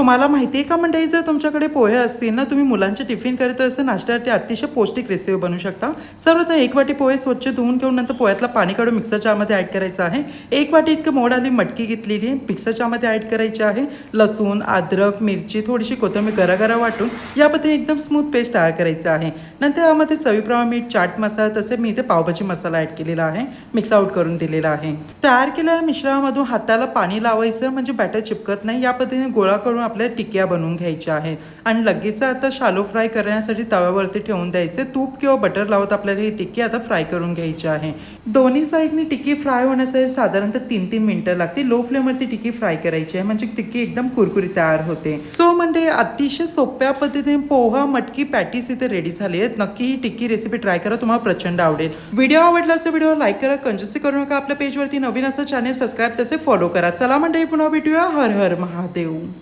तुम्हाला माहिती आहे का मंडळी, जर तुमच्याकडे पोहे असतील ना, तुम्ही मुलांचे टिफिन करत असेल नाश्त्यासाठी अतिशय पौष्टिक रेसिपी बनवू शकता. सर्वप्रथम 1 वाटी पोहे स्वच्छ धुवून घेऊन नंतर पोह्यातलं पाणी काढून मिक्सर जारमध्ये ॲड करायचं आहे. 1 वाटी इतकं मोड आली मटकी घेतलेली आहे, मिक्सर जारमध्ये ॲड करायची आहे. लसूण, अद्रक, मिरची, थोडीशी कोथिंबीर गरा वाटून या पद्धतीने एकदम स्मूथ पेस्ट तयार करायचं आहे. नंतर यामध्ये चवीप्रमाणे मीठ, चाट मसाला, तसे मी इथे पावभाजी मसाला ॲड केलेला आहे, मिक्स आउट करून दिलेला आहे. तयार केलेल्या मिश्रणामधून हाताला पाणी लावायचं म्हणजे बॅटर चिपकत नाही. या पद्धतीने गोळा करून आपल्याला टिक्क्या बनवून घ्यायच्या आहेत आणि लगेच आता शालो फ्राय करण्यासाठी तव्यावरती ठेवून द्यायचे. तूप किंवा बटर लावत आपल्याला ही टिक्की आता फ्राय करून घ्यायची आहे. दोन्ही साईडनी टिक्की फ्राय होण्यासाठी साधारणतः 3-3 मिनिटं लागते. लो फ्लेमवरती टिक्की फ्राय करायची आहे म्हणजे टिक्की एकदम कुरकुरीत तयार होते. सो म्हणजे अतिशय सोप्या पद्धतीने पोहा मटकी पॅटीस इथे रेडी झाली आहेत. नक्की ही टिक्की रेसिपी ट्राय करा, तुम्हाला प्रचंड आवडेल. व्हिडिओ आवडला असेल व्हिडिओ लाईक करा, कंजूसी करू नका. आपल्या पेजवरती नवीन असं चॅनल सबस्क्राईब तसे फॉलो करा. चला मंडळी, पुन्हा भेटूया. हर हर महादेव.